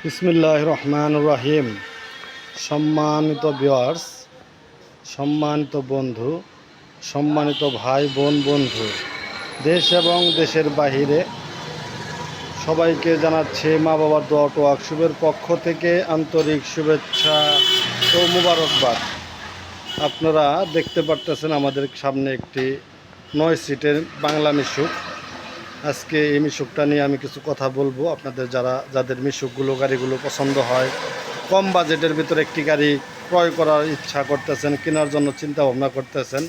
বিসমিল্লাহির রহমানির রহিম। সম্মানিত ভিউয়ার্স, সম্মানিত বন্ধু, সম্মানিত ভাই বোন বন্ধু, দেশ এবং দেশের বাহিরে সবাইকে জানাচ্ছে মা বাবার দোয়া ও আকশুবের পক্ষ থেকে আন্তরিক শুভেচ্ছা ও মুবারকবাদ। আপনারা দেখতে পারতেছেন আমাদের সামনে একটি 9 সিটের বাংলা মিশুক। আজকে এই মিশুকটা নিয়ে আমি কিছু কথা বলবো। আপনাদের যাদের মিশুকগুলো গাড়িগুলো পছন্দ হয়, কম বাজেটের ভিতরে একটি গাড়ি ক্রয় করার ইচ্ছা করতেছেন, কেনার জন্য চিন্তা ভাবনা করতেছেন,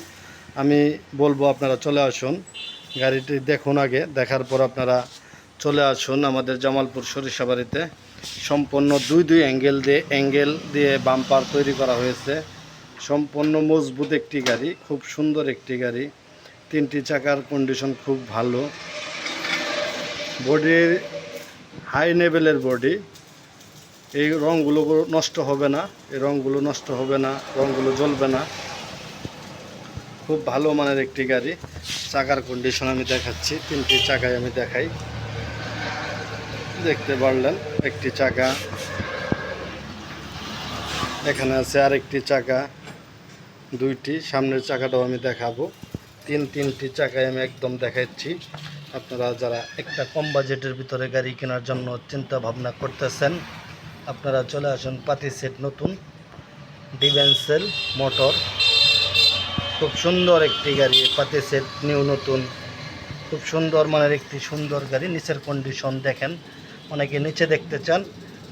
আমি বলবো আপনারা চলে আসুন, গাড়িটি দেখুন। আগে দেখার পর আপনারা চলে আসুন আমাদের জামালপুর সরিষাবাড়িতে। সম্পূর্ণ দুই অ্যাঙ্গেল দিয়ে বাম্পার তৈরি করা হয়েছে। সম্পূর্ণ মজবুত একটি গাড়ি, খুব সুন্দর একটি গাড়ি। 3টি চাকার কন্ডিশন খুব ভালো। বডির হাই লেভেলের বডি। এই রঙগুলো নষ্ট হবে না, রঙগুলো জ্বলবে না। খুব ভালো মানের একটি গাড়ি। চাকার কন্ডিশন আমি দেখাচ্ছি, 3টি চাকায় আমি দেখাই। দেখতে পারলেন একটি চাকা, এখানে আছে আরেকটি চাকা, 2টি। সামনের চাকাটাও আমি দেখাবো। তিনটি চাকায় আমি একদম দেখাচ্ছি। আপনারা যারা একটা কম বাজেটের ভিতরে গাড়ি কেনার জন্য চিন্তা ভাবনা করতেছেন, আপনারা চলে আসুন। পাতি সেট নতুন, ডিভেন্সেল মোটর, খুব সুন্দর একটি গাড়ি। পাতি সেট নিউ নতুন, খুব সুন্দর মানের একটি সুন্দর গাড়ি। নিচের কন্ডিশন দেখেন, অনেকে নিচে দেখতে চান,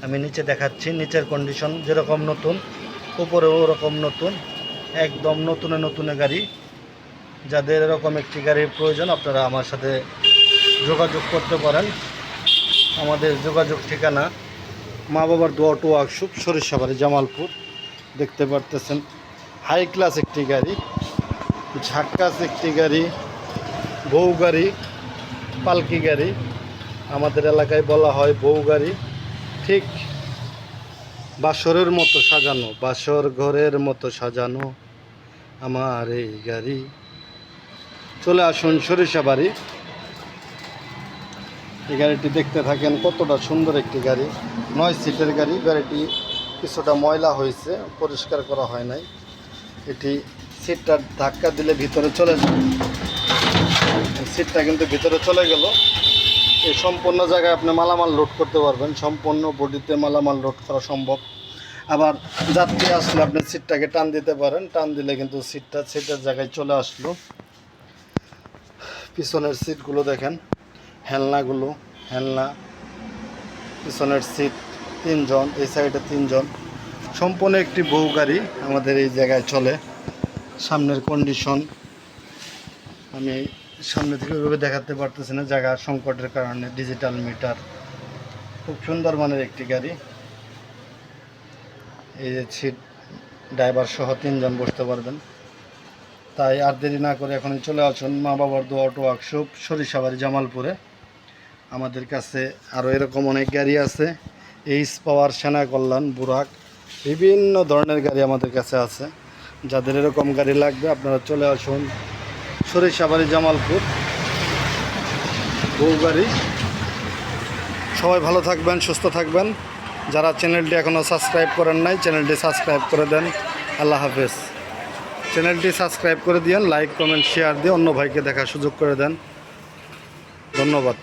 আমি নিচে দেখাচ্ছি। নিচের কন্ডিশন যেরকম নতুন, উপরেও ওরকম নতুন, একদম নতুনে গাড়ি। যাদের এরকম একটি গাড়ির প্রয়োজন আপনারা আমার সাথে যোগাযোগ করতে পারেন। আমাদের যোগাযোগ ঠিকানা মা বাবার দোয়া ও আকশুব, সরিষাবাড়ি, জামালপুর। দেখতে পারতেছেন হাই ক্লাস একটি গাড়ি, ঝাক্কাস একটি গাড়ি, বউ গাড়ি, পালকি গাড়ি। আমাদের এলাকায় বলা হয় বউ গাড়ি। ঠিক বাসরের মতো সাজানো, বাসর ঘরের মতো সাজানো আমার এই গাড়ি। চলে আসুন সরিষাবাড়ি। এই গাড়িটি দেখতে থাকেন, কতটা সুন্দর একটি গাড়ি। 9 সিটের গাড়ি। গাড়িটি কিছুটা ময়লা হয়েছে, পরিষ্কার করা হয় নাই। এটি সিটটা ধাক্কা দিলে ভিতরে চলে যায়, সিটটা কিন্তু ভিতরে চলে গেল। এই সম্পূর্ণ জায়গায় আপনি মালামাল লোড করতে পারবেন, সম্পূর্ণ বডিতে মালামাল লোড করা সম্ভব। আবার যাত্রী আসলে আপনি সিটটাকে টান দিতে পারেন, টান দিলে কিন্তু সিটের জায়গায় চলে আসলো। পিছনের সিটগুলো দেখেন, হেলনা। পিছনের সিট 3 জন, এই সাইডে 3 জন। সম্পূর্ণ একটি বউ গাড়ি আমাদের এই জায়গায় চলে। সামনের কন্ডিশন আমি সামনে থেকে ওইভাবে দেখাতে পারতেছি না, জায়গা সংকটের কারণে। ডিজিটাল মিটার, খুব সুন্দর মানের একটি গাড়ি। এই যে সিট, ড্রাইভার সহ 3 জন বসতে পারবেন। তাই আর দেরি না করে এখনই চলে আসুন মা বাবার দোয়া ও আকশুব, সরিষাবাড়ি, জামালপুরে। আমাদের কাছে আরও এরকম অনেক গাড়ি আছে। এইচ পাওয়ার, সেনা কল্যাণ, বুরাক, বিভিন্ন ধরনের গাড়ি আমাদের কাছে আছে। যাদের এরকম গাড়ি লাগবে আপনারা চলে আসুন সরিষাবাড়ি, জামালপুর, বউ গাড়ি। সবাই ভালো থাকবেন, সুস্থ থাকবেন। যারা চ্যানেলটি এখনও সাবস্ক্রাইব করেন নাই, চ্যানেলটি সাবস্ক্রাইব করে দেন। আল্লাহ হাফেজ। চ্যানেলটি সাবস্ক্রাইব করে দিন, লাইক কমেন্ট শেয়ার দিয়ে অন্য ভাইকে দেখার সুযোগ করে দেন। ধন্যবাদ।